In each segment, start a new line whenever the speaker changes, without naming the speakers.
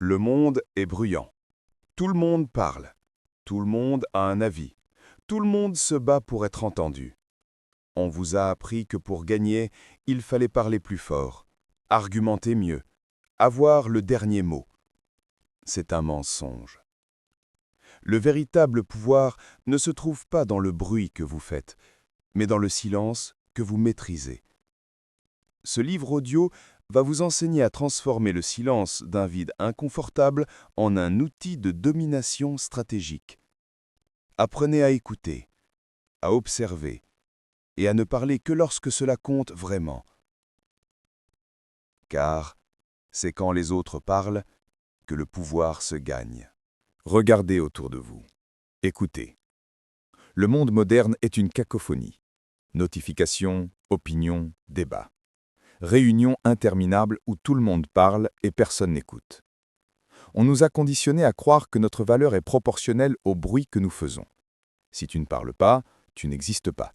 Le monde est bruyant. Tout le monde parle. Tout le monde a un avis. Tout le monde se bat pour être entendu. On vous a appris que pour gagner, il fallait parler plus fort, argumenter mieux, avoir le dernier mot. C'est un mensonge. Le véritable pouvoir ne se trouve pas dans le bruit que vous faites, mais dans le silence que vous maîtrisez. Ce livre audio va vous enseigner à transformer le silence d'un vide inconfortable en un outil de domination stratégique. Apprenez à écouter, à observer et à ne parler que lorsque cela compte vraiment. Car c'est quand les autres parlent que le pouvoir se gagne. Regardez autour de vous. Écoutez. Le monde moderne est une cacophonie. Notifications, opinions, débats. Réunions interminables où tout le monde parle et personne n'écoute. On nous a conditionnés à croire que notre valeur est proportionnelle au bruit que nous faisons. Si tu ne parles pas, tu n'existes pas.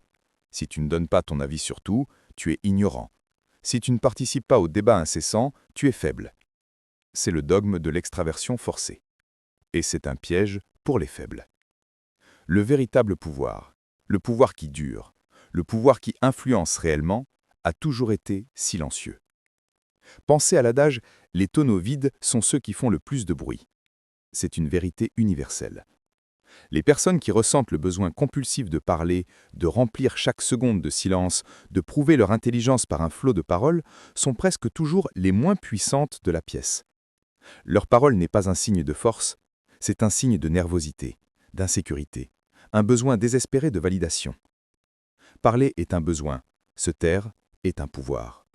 Si tu ne donnes pas ton avis sur tout, tu es ignorant. Si tu ne participes pas au débat incessant, tu es faible. C'est le dogme de l'extraversion forcée. Et c'est un piège pour les faibles. Le véritable pouvoir, le pouvoir qui dure, le pouvoir qui influence réellement, a toujours été silencieux. Pensez à l'adage « les tonneaux vides sont ceux qui font le plus de bruit ». C'est une vérité universelle. Les personnes qui ressentent le besoin compulsif de parler, de remplir chaque seconde de silence, de prouver leur intelligence par un flot de paroles, sont presque toujours les moins puissantes de la pièce. Leur parole n'est pas un signe de force, c'est un signe de nervosité, d'insécurité, un besoin désespéré de validation. Parler est un besoin, se taire est un pouvoir.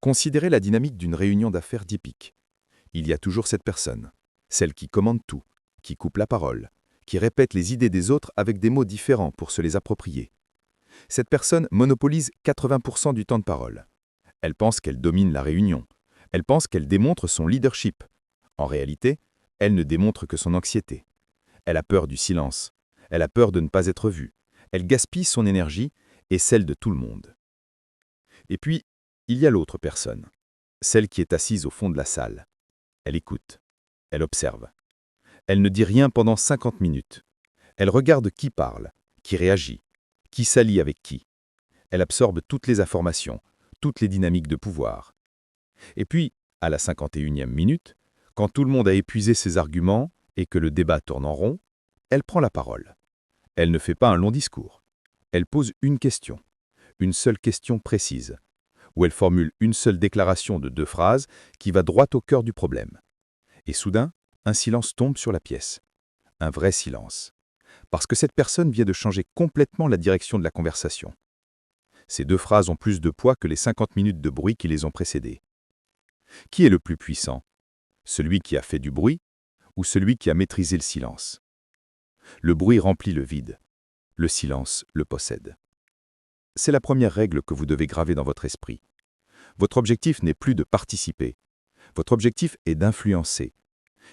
Considérez la dynamique d'une réunion d'affaires typique. Il y a toujours cette personne, celle qui commande tout, qui coupe la parole, qui répète les idées des autres avec des mots différents pour se les approprier. Cette personne monopolise 80% du temps de parole. Elle pense qu'elle domine la réunion. Elle pense qu'elle démontre son leadership. En réalité, elle ne démontre que son anxiété. Elle a peur du silence. Elle a peur de ne pas être vue. Elle gaspille son énergie et celle de tout le monde. Et puis, il y a l'autre personne, celle qui est assise au fond de la salle. Elle écoute. Elle observe. Elle ne dit rien pendant 50 minutes. Elle regarde qui parle, qui réagit, qui s'allie avec qui. Elle absorbe toutes les informations, toutes les dynamiques de pouvoir. Et puis, à la 51e minute, quand tout le monde a épuisé ses arguments et que le débat tourne en rond, elle prend la parole. Elle ne fait pas un long discours. Elle pose une question, une seule question précise, où elle formule une seule déclaration de 2 phrases qui va droit au cœur du problème. Et soudain, un silence tombe sur la pièce. Un vrai silence. Parce que cette personne vient de changer complètement la direction de la conversation. Ces 2 phrases ont plus de poids que les 50 minutes de bruit qui les ont précédées. Qui est le plus puissant? Celui qui a fait du bruit ou celui qui a maîtrisé le silence? Le bruit remplit le vide. Le silence le possède. C'est la première règle que vous devez graver dans votre esprit. Votre objectif n'est plus de participer. Votre objectif est d'influencer.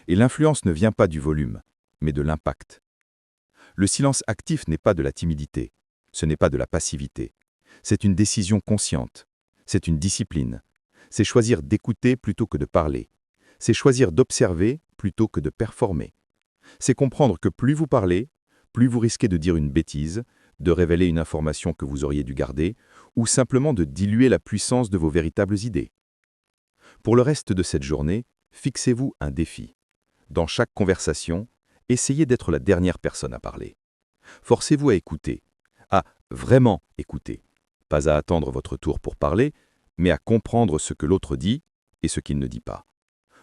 Et l'influence ne vient pas du volume, mais de l'impact. Le silence actif n'est pas de la timidité. Ce n'est pas de la passivité. C'est une décision consciente. C'est une discipline. C'est choisir d'écouter plutôt que de parler. C'est choisir d'observer plutôt que de performer. C'est comprendre que plus vous parlez, plus vous risquez de dire une bêtise, de révéler une information que vous auriez dû garder, ou simplement de diluer la puissance de vos véritables idées. Pour le reste de cette journée, fixez-vous un défi. Dans chaque conversation, essayez d'être la dernière personne à parler. Forcez-vous à écouter, à vraiment écouter. Pas à attendre votre tour pour parler, mais à comprendre ce que l'autre dit et ce qu'il ne dit pas.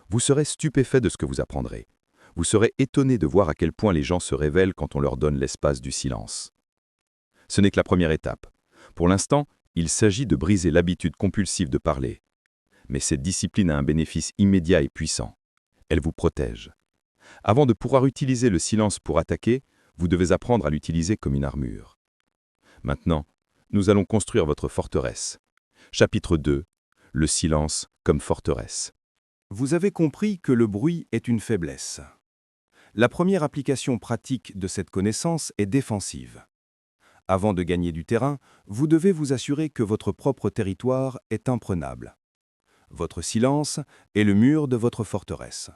Vous serez stupéfait de ce que vous apprendrez. Vous serez étonné de voir à quel point les gens se révèlent quand on leur donne l'espace du silence. Ce n'est que la première étape. Pour l'instant, il s'agit de briser l'habitude compulsive de parler. Mais cette discipline a un bénéfice immédiat et puissant. Elle vous protège. Avant de pouvoir utiliser le silence pour attaquer, vous devez apprendre à l'utiliser comme une armure. Maintenant, nous allons construire votre forteresse. Chapitre 2. Le silence comme forteresse. Vous avez compris que le bruit est une faiblesse. La première application pratique de cette connaissance est défensive. Avant de gagner du terrain, vous devez vous assurer que votre propre territoire est imprenable. Votre silence est le mur de votre forteresse.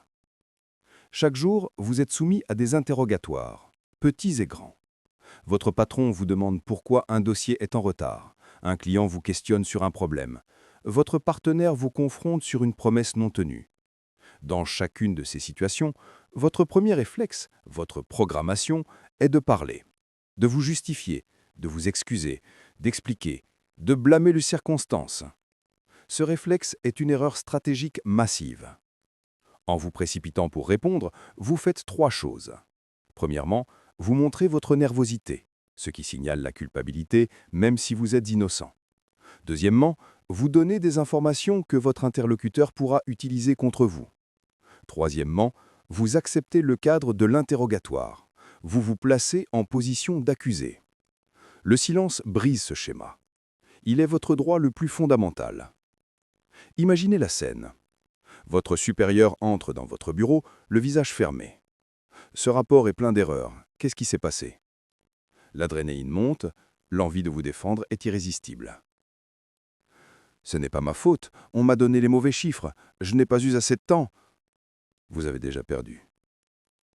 Chaque jour, vous êtes soumis à des interrogatoires, petits et grands. Votre patron vous demande pourquoi un dossier est en retard. Un client vous questionne sur un problème. Votre partenaire vous confronte sur une promesse non tenue. Dans chacune de ces situations, votre premier réflexe, votre programmation, est de parler, de vous justifier, de vous excuser, d'expliquer, de blâmer les circonstances. Ce réflexe est une erreur stratégique massive. En vous précipitant pour répondre, vous faites 3 choses. Premièrement, vous montrez votre nervosité, ce qui signale la culpabilité, même si vous êtes innocent. Deuxièmement, vous donnez des informations que votre interlocuteur pourra utiliser contre vous. Troisièmement, vous acceptez le cadre de l'interrogatoire. Vous vous placez en position d'accusé. Le silence brise ce schéma. Il est votre droit le plus fondamental. Imaginez la scène. Votre supérieur entre dans votre bureau, le visage fermé. Ce rapport est plein d'erreurs. Qu'est-ce qui s'est passé? L'adrénaline monte, l'envie de vous défendre est irrésistible. Ce n'est pas ma faute, on m'a donné les mauvais chiffres, je n'ai pas eu assez de temps. Vous avez déjà perdu.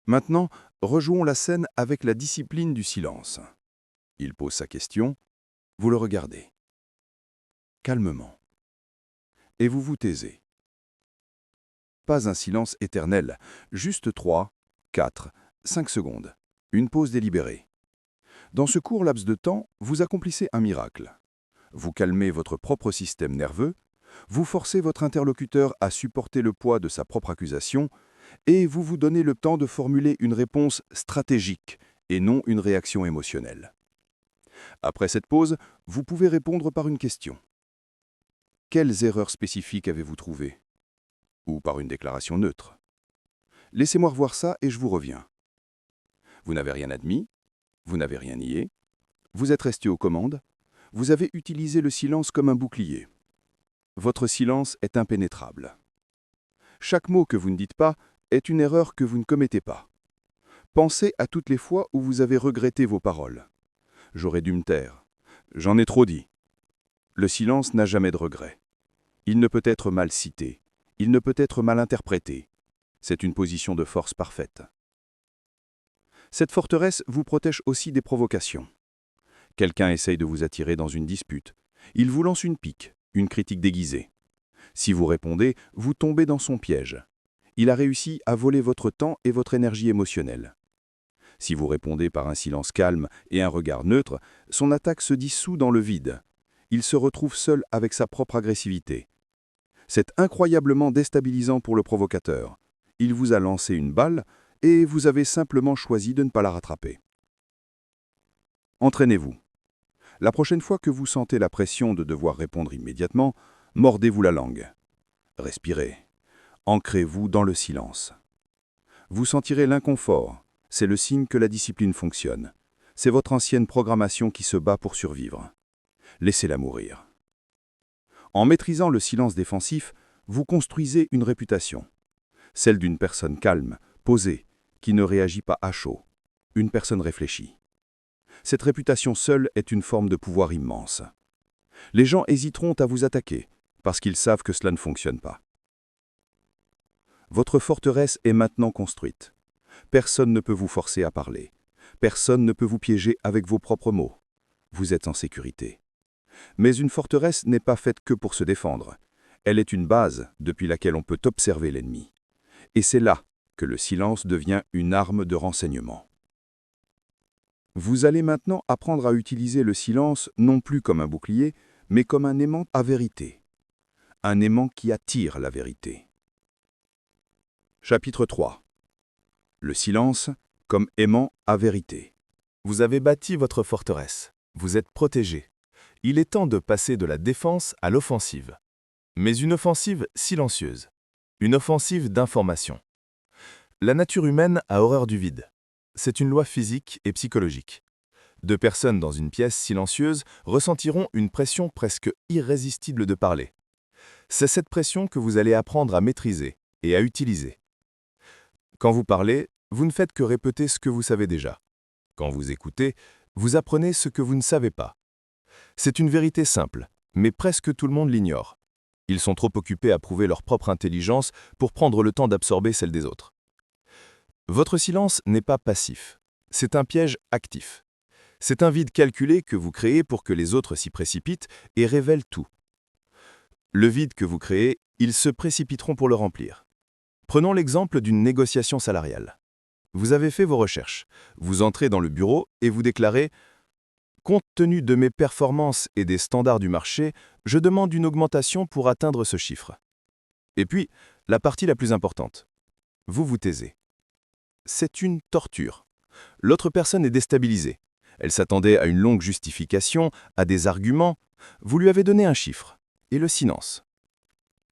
Maintenant, rejouons la scène avec la discipline du silence. Il pose sa question, vous le regardez. Calmement. Et vous vous taisez. Pas un silence éternel, juste 3, 4, 5 secondes. Une pause délibérée. Dans ce court laps de temps, vous accomplissez un miracle. Vous calmez votre propre système nerveux, vous forcez votre interlocuteur à supporter le poids de sa propre accusation et vous vous donnez le temps de formuler une réponse stratégique et non une réaction émotionnelle. Après cette pause, vous pouvez répondre par une question. Quelles erreurs spécifiques avez-vous trouvées? Ou par une déclaration neutre. Laissez-moi revoir ça et je vous reviens. Vous n'avez rien admis, vous n'avez rien nié, vous êtes resté aux commandes, vous avez utilisé le silence comme un bouclier. Votre silence est impénétrable. Chaque mot que vous ne dites pas est une erreur que vous ne commettez pas. Pensez à toutes les fois où vous avez regretté vos paroles. J'aurais dû me taire. J'en ai trop dit. Le silence n'a jamais de regret. Il ne peut être mal cité. Il ne peut être mal interprété. C'est une position de force parfaite. Cette forteresse vous protège aussi des provocations. Quelqu'un essaye de vous attirer dans une dispute. Il vous lance une pique, une critique déguisée. Si vous répondez, vous tombez dans son piège. Il a réussi à voler votre temps et votre énergie émotionnelle. Si vous répondez par un silence calme et un regard neutre, son attaque se dissout dans le vide. Il se retrouve seul avec sa propre agressivité. C'est incroyablement déstabilisant pour le provocateur. Il vous a lancé une balle et vous avez simplement choisi de ne pas la rattraper. Entraînez-vous. La prochaine fois que vous sentez la pression de devoir répondre immédiatement, mordez-vous la langue. Respirez. Ancrez-vous dans le silence. Vous sentirez l'inconfort. C'est le signe que la discipline fonctionne. C'est votre ancienne programmation qui se bat pour survivre. Laissez-la mourir. En maîtrisant le silence défensif, vous construisez une réputation. Celle d'une personne calme, posée, qui ne réagit pas à chaud. Une personne réfléchie. Cette réputation seule est une forme de pouvoir immense. Les gens hésiteront à vous attaquer, parce qu'ils savent que cela ne fonctionne pas. Votre forteresse est maintenant construite. Personne ne peut vous forcer à parler. Personne ne peut vous piéger avec vos propres mots. Vous êtes en sécurité. Mais une forteresse n'est pas faite que pour se défendre. Elle est une base depuis laquelle on peut observer l'ennemi. Et c'est là que le silence devient une arme de renseignement. Vous allez maintenant apprendre à utiliser le silence non plus comme un bouclier, mais comme un aimant à vérité. Un aimant qui attire la vérité. Chapitre 3. Le silence comme aimant à vérité.
Vous avez bâti votre forteresse. Vous êtes protégé. Il est temps de passer de la défense à l'offensive. Mais une offensive silencieuse. Une offensive d'information. La nature humaine a horreur du vide. C'est une loi physique et psychologique. 2 personnes dans une pièce silencieuse ressentiront une pression presque irrésistible de parler. C'est cette pression que vous allez apprendre à maîtriser et à utiliser. Quand vous parlez, vous ne faites que répéter ce que vous savez déjà. Quand vous écoutez, vous apprenez ce que vous ne savez pas. C'est une vérité simple, mais presque tout le monde l'ignore. Ils sont trop occupés à prouver leur propre intelligence pour prendre le temps d'absorber celle des autres. Votre silence n'est pas passif. C'est un piège actif. C'est un vide calculé que vous créez pour que les autres s'y précipitent et révèlent tout. Le vide que vous créez, ils se précipiteront pour le remplir. Prenons l'exemple d'une négociation salariale. Vous avez fait vos recherches. Vous entrez dans le bureau et vous déclarez « Compte tenu de mes performances et des standards du marché, je demande une augmentation pour atteindre ce chiffre. » Et puis, la partie la plus importante. Vous vous taisez. C'est une torture. L'autre personne est déstabilisée. Elle s'attendait à une longue justification, à des arguments. Vous lui avez donné un chiffre. Et le silence.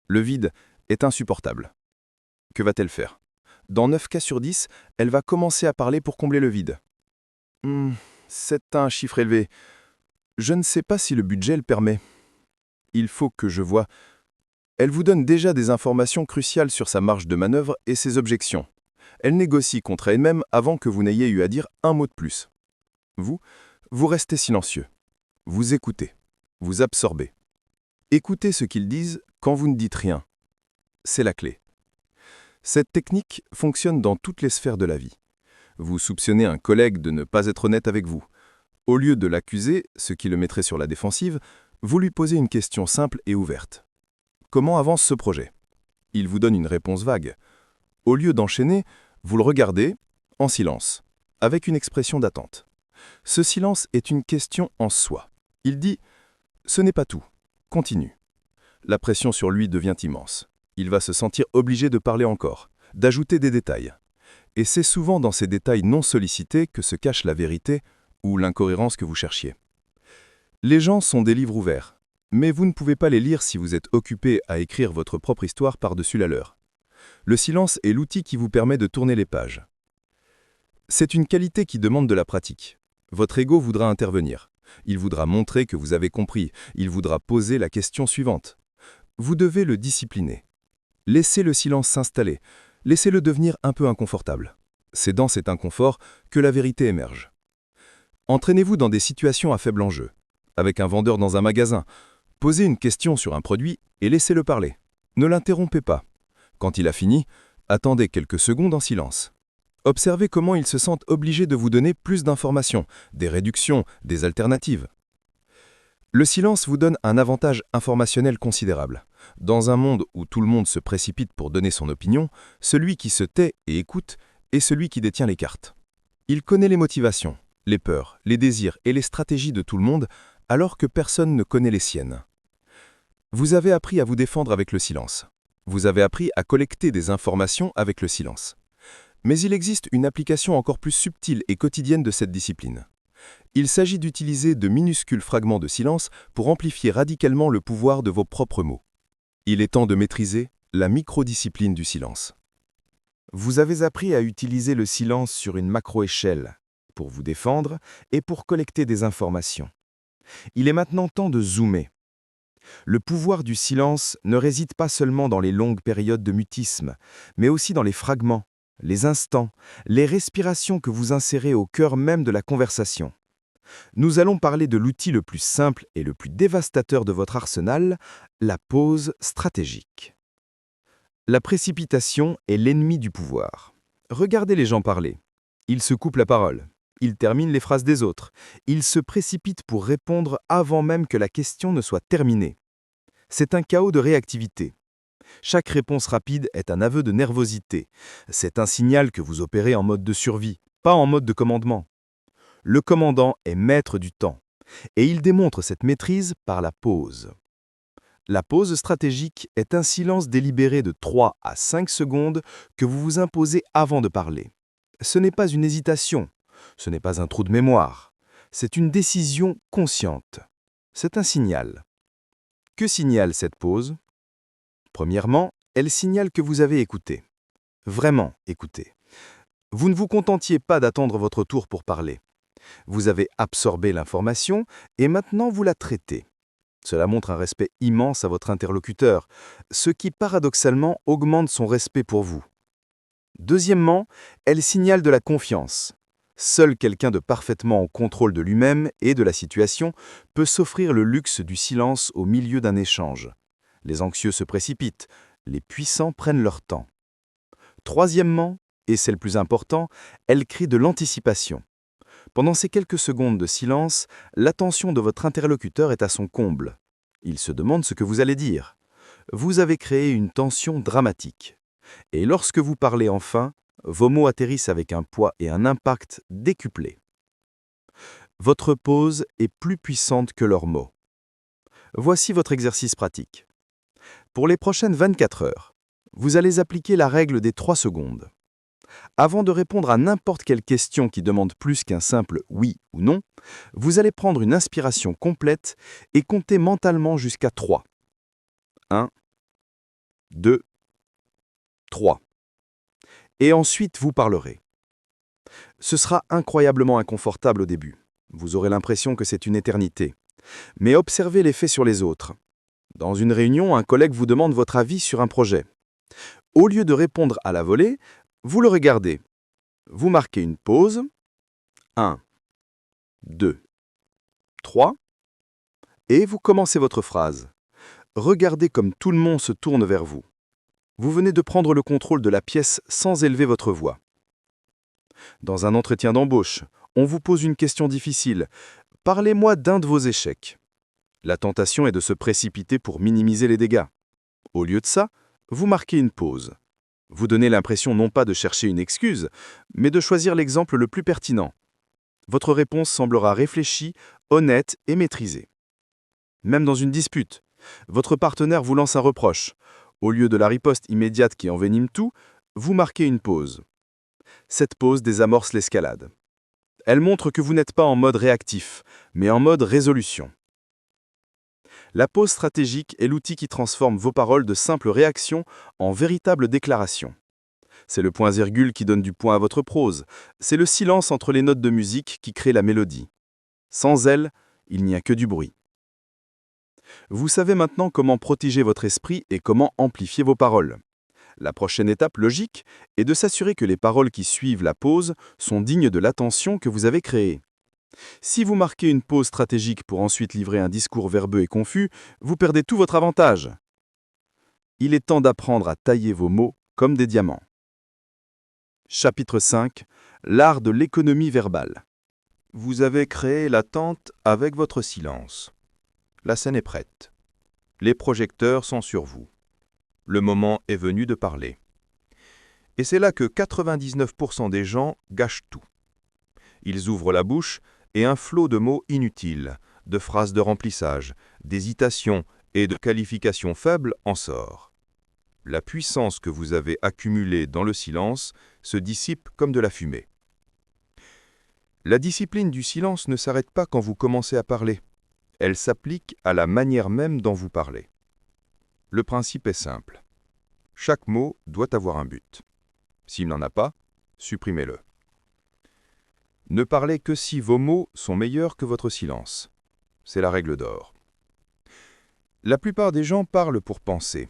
Le vide est insupportable. Que va-t-elle faire? Dans 9 cas sur 10, elle va commencer à parler pour combler le vide. C'est un chiffre élevé. Je ne sais pas si le budget le permet. Il faut que je voie. Elle vous donne déjà des informations cruciales sur sa marge de manœuvre et ses objections. Elle négocie contre elle-même avant que vous n'ayez eu à dire un mot de plus. Vous restez silencieux. Vous écoutez. Vous absorbez. Écoutez ce qu'ils disent quand vous ne dites rien. C'est la clé. Cette technique fonctionne dans toutes les sphères de la vie. Vous soupçonnez un collègue de ne pas être honnête avec vous. Au lieu de l'accuser, ce qui le mettrait sur la défensive, vous lui posez une question simple et ouverte. Comment avance ce projet? Il vous donne une réponse vague. Au lieu d'enchaîner, vous le regardez, en silence, avec une expression d'attente. Ce silence est une question en soi. Il dit « Ce n'est pas tout. Continue ». La pression sur lui devient immense. Il va se sentir obligé de parler encore, d'ajouter des détails. Et c'est souvent dans ces détails non sollicités que se cache la vérité ou l'incohérence que vous cherchiez. Les gens sont des livres ouverts, mais vous ne pouvez pas les lire si vous êtes occupé à écrire votre propre histoire par-dessus la leur. Le silence est l'outil qui vous permet de tourner les pages. C'est une qualité qui demande de la pratique. Votre ego voudra intervenir. Il voudra montrer que vous avez compris. Il voudra poser la question suivante. Vous devez le discipliner. Laissez le silence s'installer. Laissez-le devenir un peu inconfortable. C'est dans cet inconfort que la vérité émerge. Entraînez-vous dans des situations à faible enjeu. Avec un vendeur dans un magasin, posez une question sur un produit et laissez-le parler. Ne l'interrompez pas. Quand il a fini, attendez quelques secondes en silence. Observez comment il se sent obligé de vous donner plus d'informations, des réductions, des alternatives. Le silence vous donne un avantage informationnel considérable. Dans un monde où tout le monde se précipite pour donner son opinion, celui qui se tait et écoute est celui qui détient les cartes. Il connaît les motivations, les peurs, les désirs et les stratégies de tout le monde, alors que personne ne connaît les siennes. Vous avez appris à vous défendre avec le silence. Vous avez appris à collecter des informations avec le silence. Mais il existe une application encore plus subtile et quotidienne de cette discipline. Il s'agit d'utiliser de minuscules fragments de silence pour amplifier radicalement le pouvoir de vos propres mots. Il est temps de maîtriser la microdiscipline du silence. Vous avez appris à utiliser le silence sur une macro-échelle pour vous défendre et pour collecter des informations. Il est maintenant temps de zoomer. Le pouvoir du silence ne réside pas seulement dans les longues périodes de mutisme, mais aussi dans les fragments, les instants, les respirations que vous insérez au cœur même de la conversation. Nous allons parler de l'outil le plus simple et le plus dévastateur de votre arsenal, la pause stratégique. La précipitation est l'ennemi du pouvoir. Regardez les gens parler. Ils se coupent la parole. Ils terminent les phrases des autres. Ils se précipitent pour répondre avant même que la question ne soit terminée. C'est un chaos de réactivité. Chaque réponse rapide est un aveu de nervosité. C'est un signal que vous opérez en mode de survie, pas en mode de commandement. Le commandant est maître du temps, et il démontre cette maîtrise par la pause. La pause stratégique est un silence délibéré de 3 à 5 secondes que vous vous imposez avant de parler. Ce n'est pas une hésitation, ce n'est pas un trou de mémoire, c'est une décision consciente. C'est un signal. Que signale cette pause? Premièrement, elle signale que vous avez écouté. Vraiment écouté. Vous ne vous contentiez pas d'attendre votre tour pour parler. Vous avez absorbé l'information et maintenant vous la traitez. Cela montre un respect immense à votre interlocuteur, ce qui paradoxalement augmente son respect pour vous. Deuxièmement, elle signale de la confiance. Seul quelqu'un de parfaitement en contrôle de lui-même et de la situation peut s'offrir le luxe du silence au milieu d'un échange. Les anxieux se précipitent. Les puissants prennent leur temps. Troisièmement, et c'est le plus important, elle crée de l'anticipation. Pendant ces quelques secondes de silence, l'attention de votre interlocuteur est à son comble. Il se demande ce que vous allez dire. Vous avez créé une tension dramatique. Et lorsque vous parlez enfin, vos mots atterrissent avec un poids et un impact décuplés. Votre pause est plus puissante que leurs mots. Voici votre exercice pratique. Pour les prochaines 24 heures, vous allez appliquer la règle des 3 secondes. Avant de répondre à n'importe quelle question qui demande plus qu'un simple oui ou non, vous allez prendre une inspiration complète et compter mentalement jusqu'à 3. 1, 2, 3. Et ensuite vous parlerez. Ce sera incroyablement inconfortable au début. Vous aurez l'impression que c'est une éternité. Mais observez l'effet sur les autres. Dans une réunion, un collègue vous demande votre avis sur un projet. Au lieu de répondre à la volée, vous le regardez. Vous marquez une pause. 1, 2, 3. Et vous commencez votre phrase. Regardez comme tout le monde se tourne vers vous. Vous venez de prendre le contrôle de la pièce sans élever votre voix. Dans un entretien d'embauche, on vous pose une question difficile. Parlez-moi d'un de vos échecs. La tentation est de se précipiter pour minimiser les dégâts. Au lieu de ça, vous marquez une pause. Vous donnez l'impression non pas de chercher une excuse, mais de choisir l'exemple le plus pertinent. Votre réponse semblera réfléchie, honnête et maîtrisée. Même dans une dispute, votre partenaire vous lance un reproche. Au lieu de la riposte immédiate qui envenime tout, vous marquez une pause. Cette pause désamorce l'escalade. Elle montre que vous n'êtes pas en mode réactif, mais en mode résolution. La pause stratégique est l'outil qui transforme vos paroles de simples réactions en véritables déclarations. C'est le point-virgule qui donne du point à votre prose. C'est le silence entre les notes de musique qui crée la mélodie. Sans elle, il n'y a que du bruit. Vous savez maintenant comment protéger votre esprit et comment amplifier vos paroles. La prochaine étape logique est de s'assurer que les paroles qui suivent la pause sont dignes de l'attention que vous avez créée. Si vous marquez une pause stratégique pour ensuite livrer un discours verbeux et confus, vous perdez tout votre avantage. Il est temps d'apprendre à tailler vos mots comme des diamants. Chapitre 5. L'art de l'économie verbale.
Vous avez créé l'attente avec votre silence. La scène est prête. Les projecteurs sont sur vous. Le moment est venu de parler. Et c'est là que 99% des gens gâchent tout. Ils ouvrent la bouche et un flot de mots inutiles, de phrases de remplissage, d'hésitations et de qualifications faibles en sort. La puissance que vous avez accumulée dans le silence se dissipe comme de la fumée. La discipline du silence ne s'arrête pas quand vous commencez à parler. Elle s'applique à la manière même dont vous parlez. Le principe est simple. Chaque mot doit avoir un but. S'il n'en a pas, supprimez-le. Ne parlez que si vos mots sont meilleurs que votre silence. C'est la règle d'or. La plupart des gens parlent pour penser.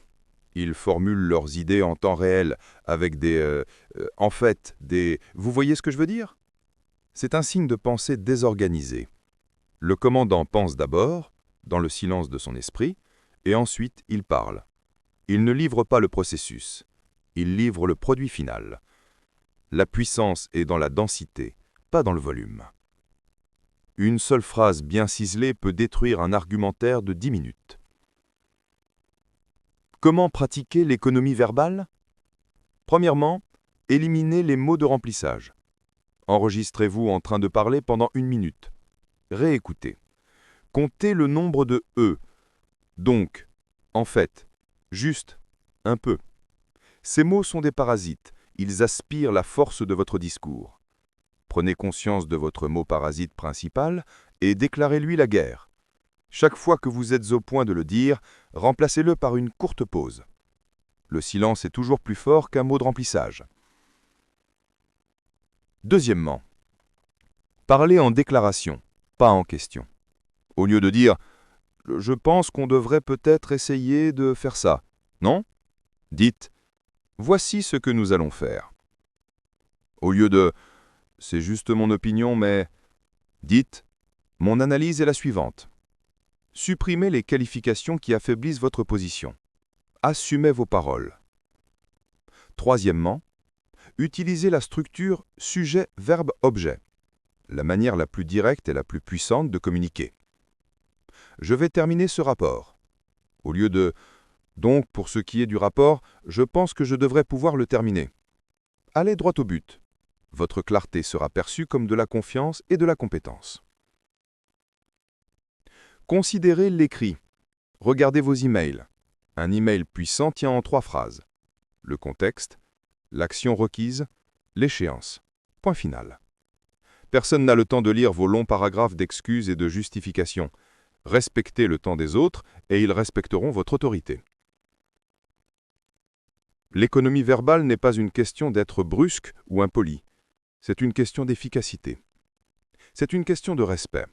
Ils formulent leurs idées en temps réel avec des Vous voyez ce que je veux dire? C'est un signe de pensée désorganisée. Le commandant pense d'abord, dans le silence de son esprit, et ensuite il parle. Il ne livre pas le processus, il livre le produit final. La puissance est dans la densité, pas dans le volume. Une seule phrase bien ciselée peut détruire un argumentaire de 10 minutes. Comment pratiquer l'économie verbale? Premièrement, éliminez les mots de remplissage. Enregistrez-vous en train de parler pendant 1 minute. Réécoutez. Comptez le nombre de « e ». Donc, en fait, juste, un peu. Ces mots sont des parasites. Ils aspirent la force de votre discours. Prenez conscience de votre mot parasite principal et déclarez-lui la guerre. Chaque fois que vous êtes au point de le dire, remplacez-le par une courte pause. Le silence est toujours plus fort qu'un mot de remplissage. Deuxièmement, parlez en déclaration, pas en question. Au lieu de dire « Je pense qu'on devrait peut-être essayer de faire ça », non? Dites « Voici ce que nous allons faire ». Au lieu de « C'est juste mon opinion, mais… », dites « Mon analyse est la suivante ». Supprimez les qualifications qui affaiblissent votre position. assumez vos paroles. Troisièmement, utilisez la structure sujet-verbe-objet, la manière la plus directe et la plus puissante de communiquer. Je vais terminer ce rapport. Au lieu de « donc, pour ce qui est du rapport, je pense que je devrais pouvoir le terminer ». Allez droit au but. Votre clarté sera perçue comme de la confiance et de la compétence. Considérez l'écrit. Regardez vos emails. Un email puissant tient en 3 phrases. Le contexte, l'action requise, l'échéance. Point final. Personne n'a le temps de lire vos longs paragraphes d'excuses et de justifications. Respectez le temps des autres et ils respecteront votre autorité. L'économie verbale n'est pas une question d'être brusque ou impoli. C'est une question d'efficacité. C'est une question de respect.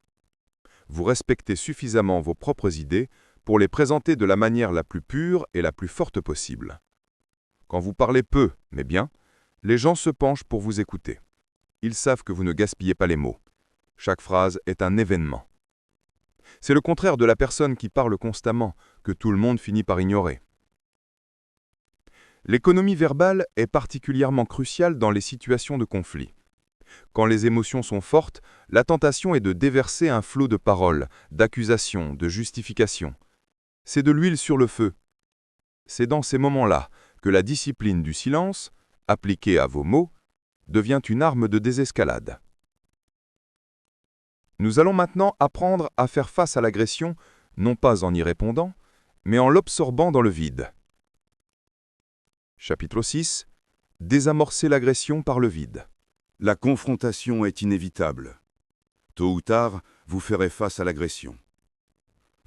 Vous respectez suffisamment vos propres idées pour les présenter de la manière la plus pure et la plus forte possible. Quand vous parlez peu, mais bien, les gens se penchent pour vous écouter. Ils savent que vous ne gaspillez pas les mots. Chaque phrase est un événement. C'est le contraire de la personne qui parle constamment, que tout le monde finit par ignorer. L'économie verbale est particulièrement cruciale dans les situations de conflit. Quand les émotions sont fortes, la tentation est de déverser un flot de paroles, d'accusations, de justifications. C'est de l'huile sur le feu. C'est dans ces moments-là que la discipline du silence, appliquée à vos mots, devient une arme de désescalade. Nous allons maintenant apprendre à faire face à l'agression, non pas en y répondant, mais en l'absorbant dans le vide. Chapitre 6. Désamorcer l'agression par le vide.
La confrontation est inévitable. Tôt ou tard, vous ferez face à l'agression.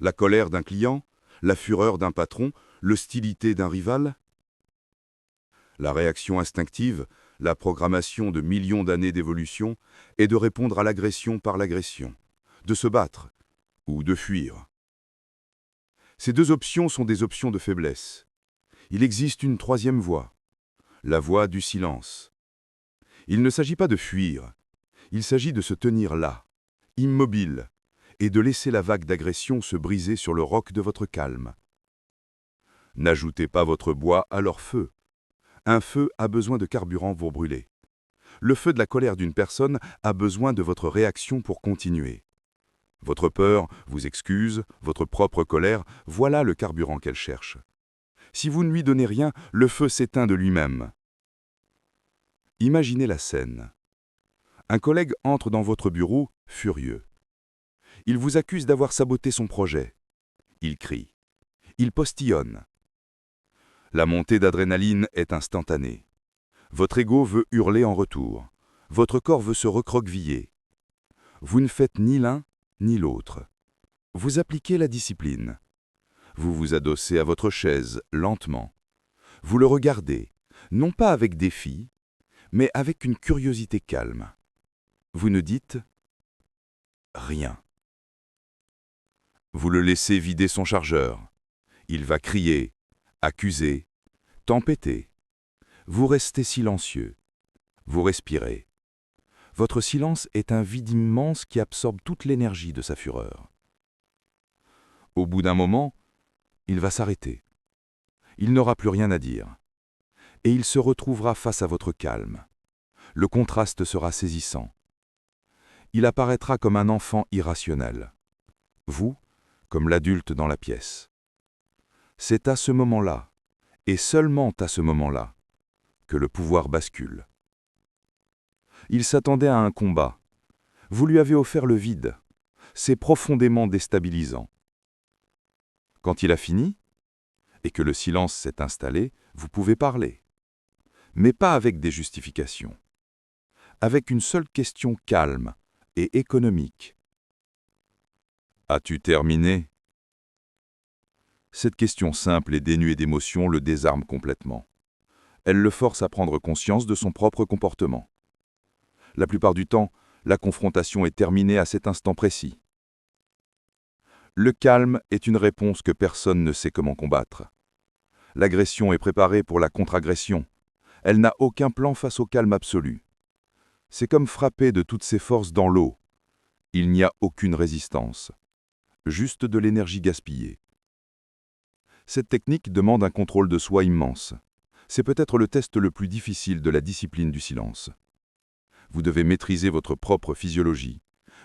La colère d'un client, la fureur d'un patron, l'hostilité d'un rival. La réaction instinctive, la programmation de millions d'années d'évolution, est de répondre à l'agression par l'agression, de se battre ou de fuir. Ces 2 options sont des options de faiblesse. Il existe une 3e voie, la voie du silence. Il ne s'agit pas de fuir, il s'agit de se tenir là, immobile, et de laisser la vague d'agression se briser sur le roc de votre calme. N'ajoutez pas votre bois à leur feu. Un feu a besoin de carburant pour brûler. Le feu de la colère d'une personne a besoin de votre réaction pour continuer. Votre peur vous excuse, votre propre colère, voilà le carburant qu'elle cherche. Si vous ne lui donnez rien, le feu s'éteint de lui-même. Imaginez la scène. Un collègue entre dans votre bureau, furieux. Il vous accuse d'avoir saboté son projet. Il crie. Il postillonne. La montée d'adrénaline est instantanée. Votre ego veut hurler en retour. Votre corps veut se recroqueviller. Vous ne faites ni l'un ni l'autre. Vous appliquez la discipline. Vous vous adossez à votre chaise, lentement. Vous le regardez, non pas avec défi, mais avec une curiosité calme. Vous ne dites rien. Vous le laissez vider son chargeur. Il va crier, accuser, tempêter. Vous restez silencieux. Vous respirez. Votre silence est un vide immense qui absorbe toute l'énergie de sa fureur. Au bout d'un moment, il va s'arrêter. Il n'aura plus rien à dire. Et il se retrouvera face à votre calme. Le contraste sera saisissant. Il apparaîtra comme un enfant irrationnel. Vous, comme l'adulte dans la pièce. C'est à ce moment-là, et seulement à ce moment-là, que le pouvoir bascule. Il s'attendait à un combat. Vous lui avez offert le vide. C'est profondément déstabilisant. Quand il a fini, et que le silence s'est installé, vous pouvez parler. Mais pas avec des justifications. Avec une seule question calme et économique. As-tu terminé ? Cette question simple et dénuée d'émotion le désarme complètement. Elle le force à prendre conscience de son propre comportement. La plupart du temps, la confrontation est terminée à cet instant précis. Le calme est une réponse que personne ne sait comment combattre. L'agression est préparée pour la contre-agression. Elle n'a aucun plan face au calme absolu. C'est comme frapper de toutes ses forces dans l'eau. Il n'y a aucune résistance. Juste de l'énergie gaspillée. Cette technique demande un contrôle de soi immense. C'est peut-être le test le plus difficile de la discipline du silence. Vous devez maîtriser votre propre physiologie.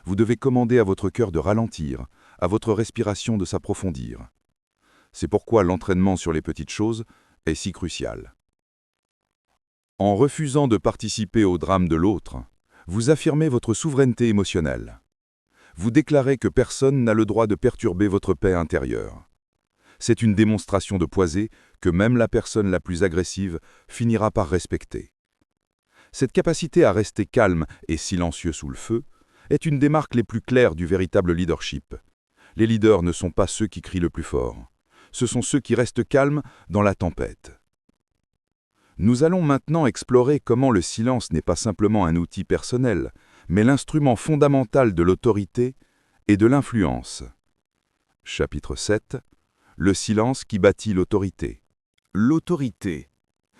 Vous devez commander à votre cœur de ralentir, à votre respiration de s'approfondir. C'est pourquoi l'entraînement sur les petites choses est si crucial. En refusant de participer au drame de l'autre, vous affirmez votre souveraineté émotionnelle. Vous déclarez que personne n'a le droit de perturber votre paix intérieure. C'est une démonstration de poiset que même la personne la plus agressive finira par respecter. Cette capacité à rester calme et silencieux sous le feu est une des marques les plus claires du véritable leadership. Les leaders ne sont pas ceux qui crient le plus fort. Ce sont ceux qui restent calmes dans la tempête. Nous allons maintenant explorer comment le silence n'est pas simplement un outil personnel, mais l'instrument fondamental de l'autorité et de l'influence. Chapitre 7. Le silence qui bâtit l'autorité.
L'autorité.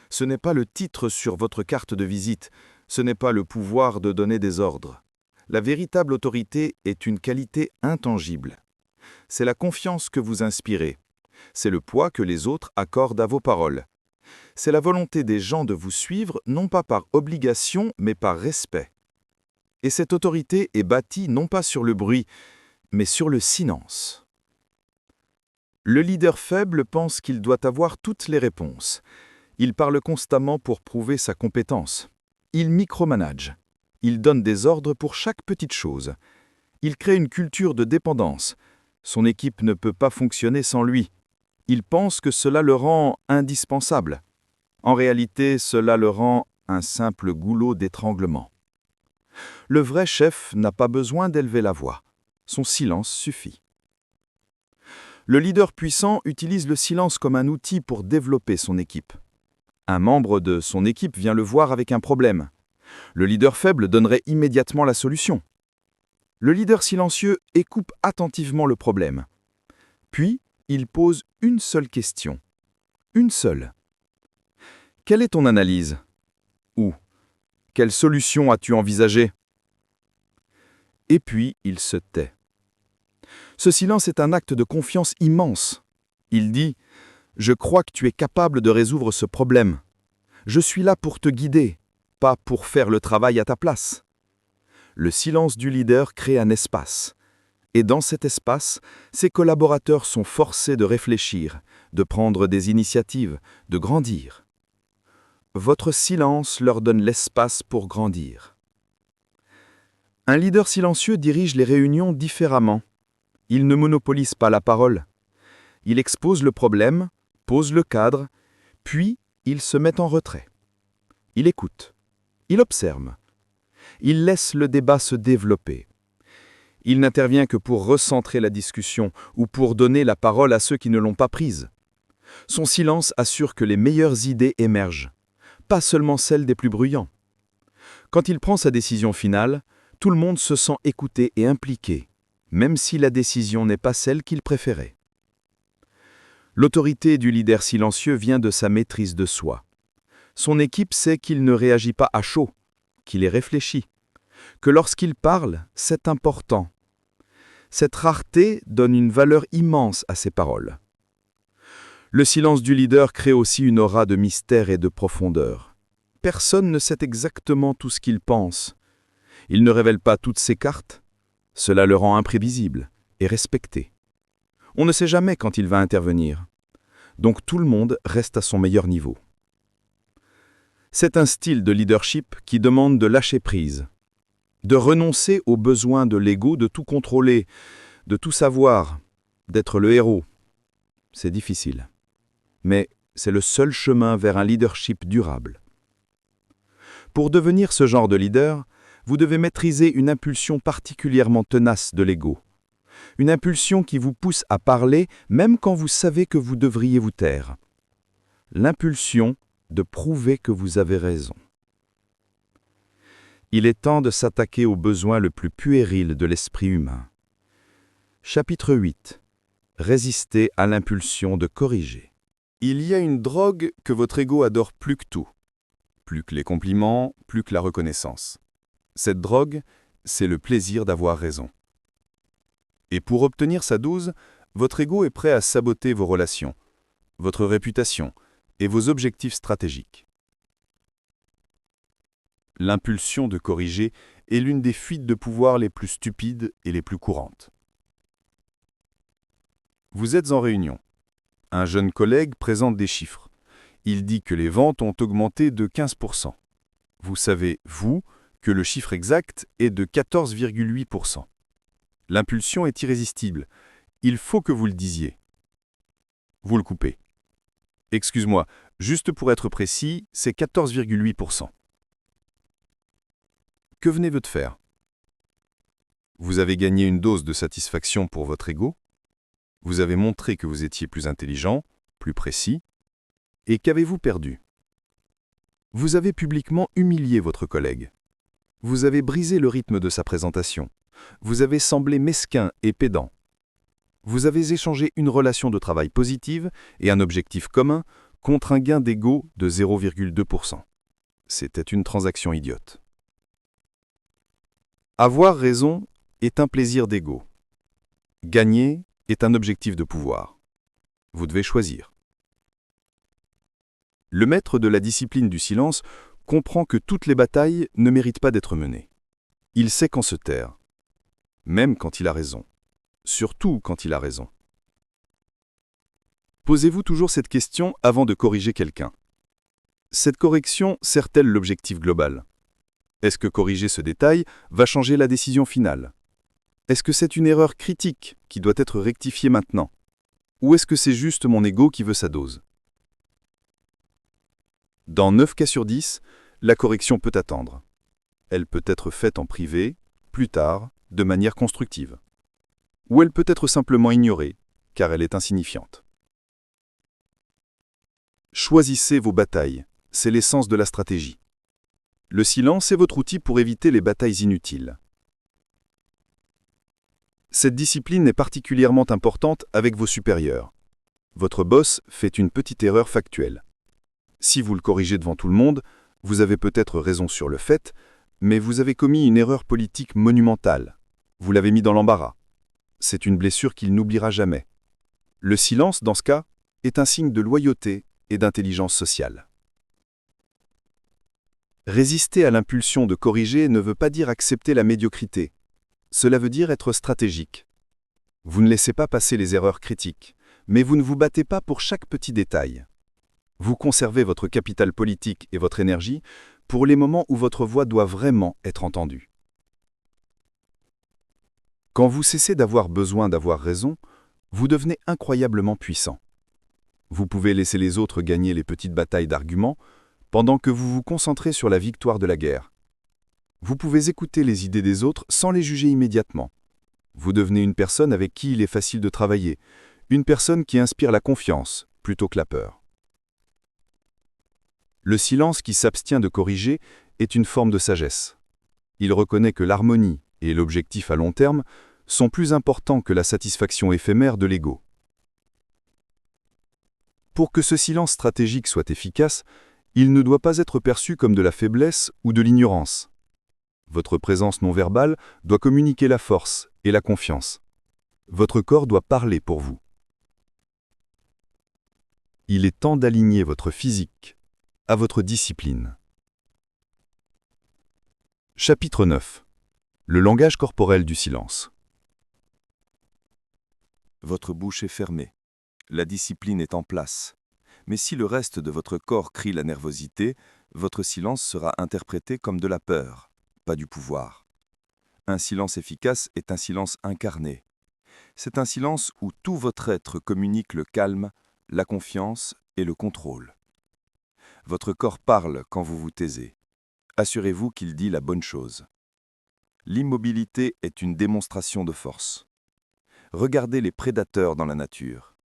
Ce n'est pas le titre sur votre carte de visite, ce n'est pas le pouvoir de donner des ordres. La véritable autorité est une qualité intangible. C'est la confiance que vous inspirez. C'est le poids que les autres accordent à vos paroles. C'est la volonté des gens de vous suivre, non pas par obligation, mais par respect. Et cette autorité est bâtie non pas sur le bruit, mais sur le silence. Le leader faible pense qu'il doit avoir toutes les réponses. Il parle constamment pour prouver sa compétence. Il micromanage. Il donne des ordres pour chaque petite chose. Il crée une culture de dépendance. Son équipe ne peut pas fonctionner sans lui. Il pense que cela le rend indispensable. En réalité, cela le rend un simple goulot d'étranglement. Le vrai chef n'a pas besoin d'élever la voix. Son silence suffit. Le leader puissant utilise le silence comme un outil pour développer son équipe. Un membre de son équipe vient le voir avec un problème. Le leader faible donnerait immédiatement la solution. Le leader silencieux écoute attentivement le problème. Puis, il pose une seule question. Une seule. Quelle est ton analyse? Ou quelle solution as-tu envisagée? Et puis, il se tait. Ce silence est un acte de confiance immense. Il dit « Je crois que tu es capable de résoudre ce problème. Je suis là pour te guider, pas pour faire le travail à ta place. » Le silence du leader crée un espace. Et dans cet espace, ses collaborateurs sont forcés de réfléchir, de prendre des initiatives, de grandir. Votre silence leur donne l'espace pour grandir. Un leader silencieux dirige les réunions différemment. Il ne monopolise pas la parole. Il expose le problème, pose le cadre, puis il se met en retrait. Il écoute. Il observe. Il laisse le débat se développer. Il n'intervient que pour recentrer la discussion ou pour donner la parole à ceux qui ne l'ont pas prise. Son silence assure que les meilleures idées émergent, pas seulement celles des plus bruyants. Quand il prend sa décision finale, tout le monde se sent écouté et impliqué, même si la décision n'est pas celle qu'il préférait. L'autorité du leader silencieux vient de sa maîtrise de soi. Son équipe sait qu'il ne réagit pas à chaud, qu'il est réfléchi, que lorsqu'il parle, c'est important. Cette rareté donne une valeur immense à ses paroles. Le silence du leader crée aussi une aura de mystère et de profondeur. Personne ne sait exactement tout ce qu'il pense. Il ne révèle pas toutes ses cartes. Cela le rend imprévisible et respecté. On ne sait jamais quand il va intervenir. Donc tout le monde reste à son meilleur niveau. C'est un style de leadership qui demande de lâcher prise, de renoncer au besoin de l'ego de tout contrôler, de tout savoir, d'être le héros. C'est difficile. Mais c'est le seul chemin vers un leadership durable. Pour devenir ce genre de leader, vous devez maîtriser une impulsion particulièrement tenace de l'ego. Une impulsion qui vous pousse à parler même quand vous savez que vous devriez vous taire. L'impulsion de prouver que vous avez raison. Il est temps de s'attaquer au besoin le plus puéril de l'esprit humain. Chapitre 8. Résister à l'impulsion de corriger. Il y a une drogue que votre ego adore plus que tout. Plus que les compliments, plus que la reconnaissance. Cette drogue, c'est le plaisir d'avoir raison. Et pour obtenir sa dose, votre ego est prêt à saboter vos relations, votre réputation et vos objectifs stratégiques. L'impulsion de corriger est l'une des fuites de pouvoir les plus stupides et les plus courantes. Vous êtes en réunion. Un jeune collègue présente des chiffres. Il dit que les ventes ont augmenté de 15%. Vous savez, vous, que le chiffre exact est de 14,8%. L'impulsion est irrésistible. Il faut que vous le disiez. Vous le coupez. Excuse-moi, juste pour être précis, c'est 14,8%. Que venez-vous de faire? Vous avez gagné une dose de satisfaction pour votre ego? Vous avez montré que vous étiez plus intelligent, plus précis? Et qu'avez-vous perdu? Vous avez publiquement humilié votre collègue. Vous avez brisé le rythme de sa présentation. Vous avez semblé mesquin et pédant. Vous avez échangé une relation de travail positive et un objectif commun contre un gain d'ego de 0,2%. C'était une transaction idiote. Avoir raison est un plaisir d'ego. Gagner est un objectif de pouvoir. Vous devez choisir. Le maître de la discipline du silence comprend que toutes les batailles ne méritent pas d'être menées. Il sait quand se taire, même quand il a raison, surtout quand il a raison. Posez-vous toujours cette question avant de corriger quelqu'un. Cette correction sert-elle l'objectif global? Est-ce que corriger ce détail va changer la décision finale? Est-ce que c'est une erreur critique qui doit être rectifiée maintenant? Ou est-ce que c'est juste mon ego qui veut sa dose? Dans 9 cas sur 10, la correction peut attendre. Elle peut être faite en privé, plus tard, de manière constructive. Ou elle peut être simplement ignorée, car elle est insignifiante. Choisissez vos batailles, c'est l'essence de la stratégie. Le silence est votre outil pour éviter les batailles inutiles. Cette discipline est particulièrement importante avec vos supérieurs. Votre boss fait une petite erreur factuelle. Si vous le corrigez devant tout le monde, vous avez peut-être raison sur le fait, mais vous avez commis une erreur politique monumentale. Vous l'avez mis dans l'embarras. C'est une blessure qu'il n'oubliera jamais. Le silence, dans ce cas, est un signe de loyauté et d'intelligence sociale. Résister à l'impulsion de corriger ne veut pas dire accepter la médiocrité. Cela veut dire être stratégique. Vous ne laissez pas passer les erreurs critiques, mais vous ne vous battez pas pour chaque petit détail. Vous conservez votre capital politique et votre énergie pour les moments où votre voix doit vraiment être entendue. Quand vous cessez d'avoir besoin d'avoir raison, vous devenez incroyablement puissant. Vous pouvez laisser les autres gagner les petites batailles d'arguments pendant que vous vous concentrez sur la victoire de la guerre. Vous pouvez écouter les idées des autres sans les juger immédiatement. Vous devenez une personne avec qui il est facile de travailler, une personne qui inspire la confiance plutôt que la peur. Le silence qui s'abstient de corriger est une forme de sagesse. Il reconnaît que l'harmonie et l'objectif à long terme sont plus importants que la satisfaction éphémère de l'ego. Pour que ce silence stratégique soit efficace, il ne doit pas être perçu comme de la faiblesse ou de l'ignorance. Votre présence non verbale doit communiquer la force et la confiance. Votre corps doit parler pour vous. Il est temps d'aligner votre physique à votre discipline. Chapitre 9. Le langage corporel du silence.
Votre bouche est fermée. La discipline est en place. Mais si le reste de votre corps crie la nervosité, votre silence sera interprété comme de la peur, pas du pouvoir. Un silence efficace est un silence incarné. C'est un silence où tout votre être communique le calme, la confiance et le contrôle. Votre corps parle quand vous vous taisez. Assurez-vous qu'il dit la bonne chose. L'immobilité est une démonstration de force. Regardez les prédateurs dans la nature.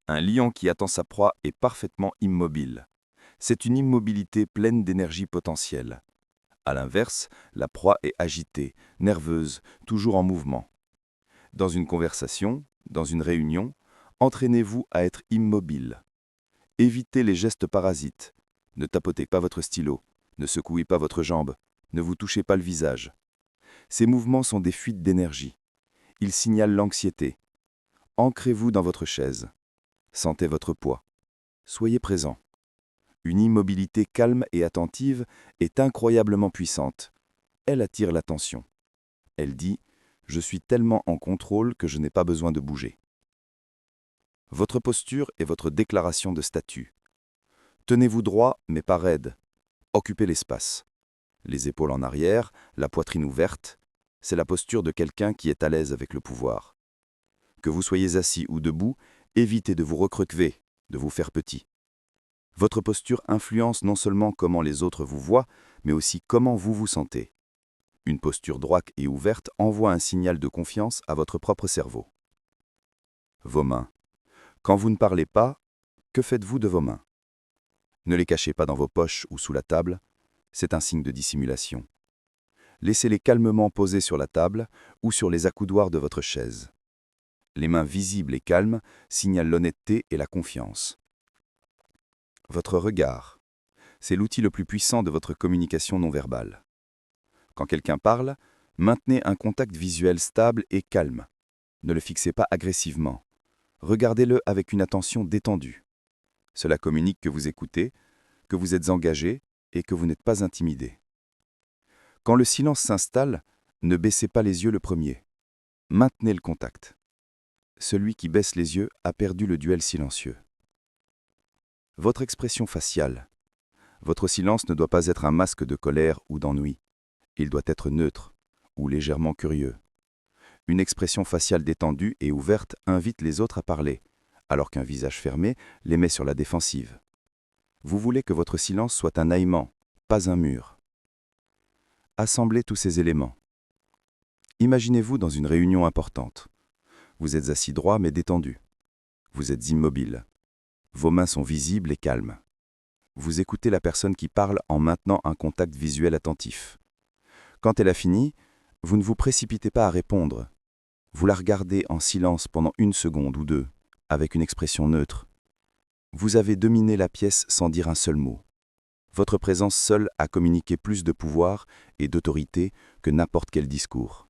Un lion qui attend sa proie est parfaitement immobile. C'est une immobilité pleine d'énergie potentielle. À l'inverse, la proie est agitée, nerveuse, toujours en mouvement. Dans une conversation, dans une réunion, entraînez-vous à être immobile. Évitez les gestes parasites. Ne tapotez pas votre stylo, ne secouez pas votre jambe, ne vous touchez pas le visage. Ces mouvements sont des fuites d'énergie. Ils signalent l'anxiété. Ancrez-vous dans votre chaise. Sentez votre poids.
Soyez présent. Une immobilité calme et attentive est incroyablement puissante. Elle attire l'attention. Elle dit « Je suis tellement en contrôle que je n'ai pas besoin de bouger ». Votre posture est votre déclaration de statut. Tenez-vous droit, mais pas raide. Occupez l'espace. Les épaules en arrière, la poitrine ouverte, c'est la posture de quelqu'un qui est à l'aise avec le pouvoir. Que vous soyez assis ou debout, évitez de vous recroquever, de vous faire petit. Votre posture influence non seulement comment les autres vous voient, mais aussi comment vous vous sentez. Une posture droite et ouverte envoie un signal de confiance à votre propre cerveau. Vos mains. Quand vous ne parlez pas, que faites-vous de vos mains? Ne les cachez pas dans vos poches ou sous la table, c'est un signe de dissimulation. Laissez-les calmement posées sur la table ou sur les accoudoirs de votre chaise. Les mains visibles et calmes signalent l'honnêteté et la confiance. Votre regard, c'est l'outil le plus puissant de votre communication non verbale. Quand quelqu'un parle, maintenez un contact visuel stable et calme. Ne le fixez pas agressivement. Regardez-le avec une attention détendue. Cela communique que vous écoutez, que vous êtes engagé et que vous n'êtes pas intimidé. Quand le silence s'installe, ne baissez pas les yeux le premier. Maintenez le contact. Celui qui baisse les yeux a perdu le duel silencieux. Votre expression faciale. Votre silence ne doit pas être un masque de colère ou d'ennui. Il doit être neutre ou légèrement curieux. Une expression faciale détendue et ouverte invite les autres à parler, alors qu'un visage fermé les met sur la défensive. Vous voulez que votre silence soit un aimant, pas un mur. Assemblez tous ces éléments. Imaginez-vous dans une réunion importante. Vous êtes assis droit mais détendu. Vous êtes immobile. Vos mains sont visibles et calmes. Vous écoutez la personne qui parle en maintenant un contact visuel attentif. Quand elle a fini, vous ne vous précipitez pas à répondre. Vous la regardez en silence pendant 1 seconde ou 2, avec une expression neutre. Vous avez dominé la pièce sans dire un seul mot. Votre présence seule a communiqué plus de pouvoir et d'autorité que n'importe quel discours.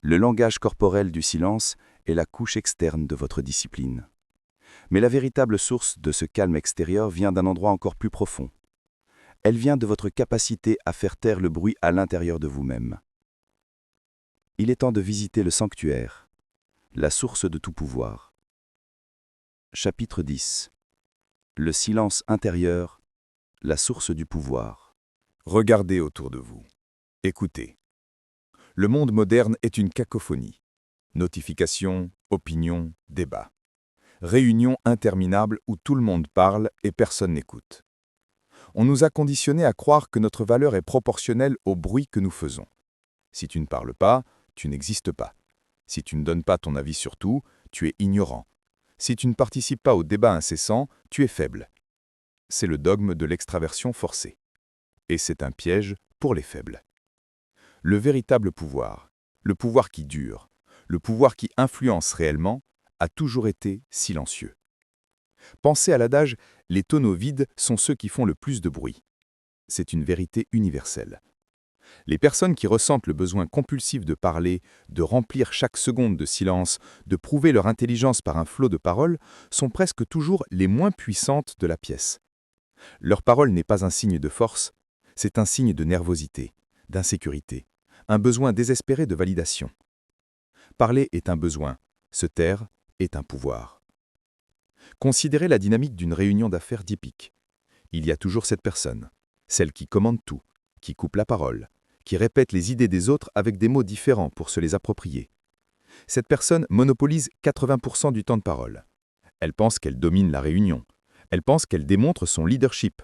Le langage corporel du silence est la couche externe de votre discipline. Mais la véritable source de ce calme extérieur vient d'un endroit encore plus profond. Elle vient de votre capacité à faire taire le bruit à l'intérieur de vous-même. Il est temps de visiter le sanctuaire, la source de tout pouvoir. Chapitre 10. Le silence intérieur, la source du pouvoir.
Regardez autour de vous. Écoutez. Le monde moderne est une cacophonie. Notifications, opinions, débats. Réunions interminables où tout le monde parle et personne n'écoute. On nous a conditionnés à croire que notre valeur est proportionnelle au bruit que nous faisons. Si tu ne parles pas, tu n'existes pas. Si tu ne donnes pas ton avis sur tout, tu es ignorant. Si tu ne participes pas au débat incessant, tu es faible. C'est le dogme de l'extraversion forcée. Et c'est un piège pour les faibles. Le véritable pouvoir, le pouvoir qui dure, le pouvoir qui influence réellement, a toujours été silencieux. Pensez à l'adage « les tonneaux vides sont ceux qui font le plus de bruit ». C'est une vérité universelle. Les personnes qui ressentent le besoin compulsif de parler, de remplir chaque seconde de silence, de prouver leur intelligence par un flot de paroles, sont presque toujours les moins puissantes de la pièce. Leur parole n'est pas un signe de force, c'est un signe de nervosité, d'insécurité, un besoin désespéré de validation. Parler est un besoin, se taire est un pouvoir. Considérez la dynamique d'une réunion d'affaires typique. Il y a toujours cette personne, celle qui commande tout, qui coupe la parole, qui répète les idées des autres avec des mots différents pour se les approprier. Cette personne monopolise 80% du temps de parole. Elle pense qu'elle domine la réunion. Elle pense qu'elle démontre son leadership.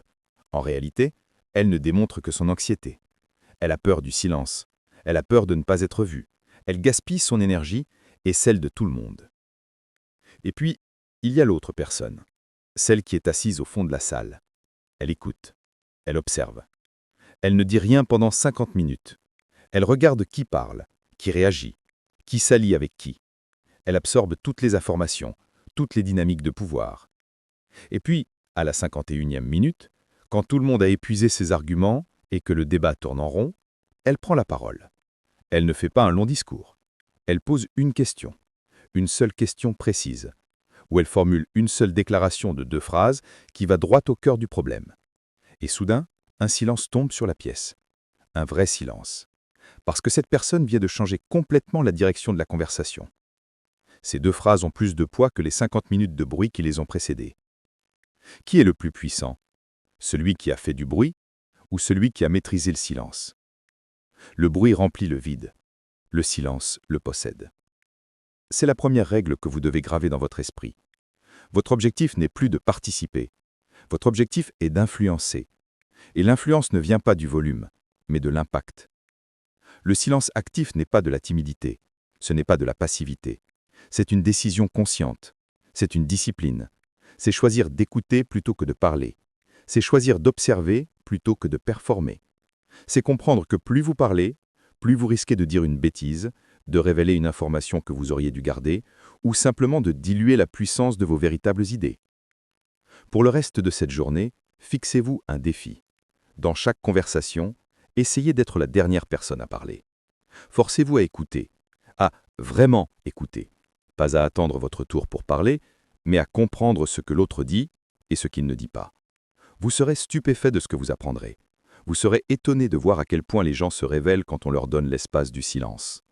En réalité, elle ne démontre que son anxiété. Elle a peur du silence. Elle a peur de ne pas être vue. Elle gaspille son énergie et celle de tout le monde. Et puis, il y a l'autre personne, celle qui est assise au fond de la salle. Elle écoute. Elle observe. Elle ne dit rien pendant 50 minutes. Elle regarde qui parle, qui réagit, qui s'allie avec qui. Elle absorbe toutes les informations, toutes les dynamiques de pouvoir. Et puis, à la 51e minute, quand tout le monde a épuisé ses arguments et que le débat tourne en rond, elle prend la parole. Elle ne fait pas un long discours. Elle pose une question, une seule question précise, où elle formule une seule déclaration de 2 phrases qui va droit au cœur du problème. Et soudain, un silence tombe sur la pièce. Un vrai silence. Parce que cette personne vient de changer complètement la direction de la conversation. Ces 2 phrases ont plus de poids que les 50 minutes de bruit qui les ont précédées. Qui est le plus puissant? Celui qui a fait du bruit ou celui qui a maîtrisé le silence? Le bruit remplit le vide. Le silence le possède. C'est la première règle que vous devez graver dans votre esprit. Votre objectif n'est plus de participer. Votre objectif est d'influencer. Et l'influence ne vient pas du volume, mais de l'impact. Le silence actif n'est pas de la timidité. Ce n'est pas de la passivité. C'est une décision consciente. C'est une discipline. C'est choisir d'écouter plutôt que de parler. C'est choisir d'observer plutôt que de performer. C'est comprendre que plus vous parlez, plus vous risquez de dire une bêtise, de révéler une information que vous auriez dû garder, ou simplement de diluer la puissance de vos véritables idées. Pour le reste de cette journée, fixez-vous un défi. Dans chaque conversation, essayez d'être la dernière personne à parler. Forcez-vous à écouter, à vraiment écouter. Pas à attendre votre tour pour parler, mais à comprendre ce que l'autre dit et ce qu'il ne dit pas. Vous serez stupéfait de ce que vous apprendrez. Vous serez étonné de voir à quel point les gens se révèlent quand on leur donne l'espace du silence.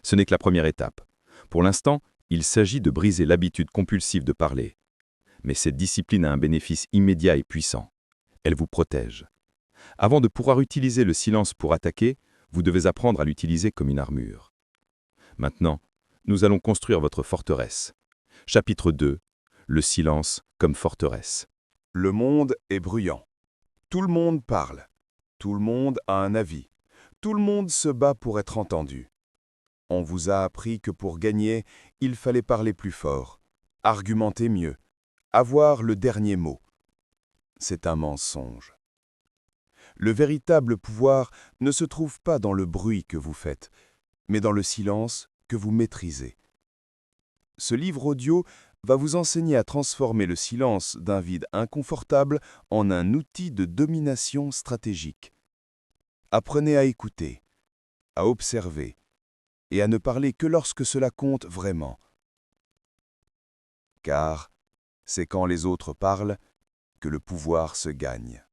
Ce n'est que la première étape. Pour l'instant, il s'agit de briser l'habitude compulsive de parler. Mais cette discipline a un bénéfice immédiat et puissant. Elle vous protège. Avant de pouvoir utiliser le silence pour attaquer, vous devez apprendre à l'utiliser comme une armure. Maintenant, nous allons construire votre forteresse. Chapitre 2. Le silence comme forteresse.
Le monde est bruyant. Tout le monde parle. Tout le monde a un avis. Tout le monde se bat pour être entendu. On vous a appris que pour gagner, il fallait parler plus fort, argumenter mieux, avoir le dernier mot. C'est un mensonge. Le véritable pouvoir ne se trouve pas dans le bruit que vous faites, mais dans le silence que vous maîtrisez. Ce livre audio va vous enseigner à transformer le silence d'un vide inconfortable en un outil de domination stratégique. Apprenez à écouter, à observer et à ne parler que lorsque cela compte vraiment. Car c'est quand les autres parlent que le pouvoir se gagne.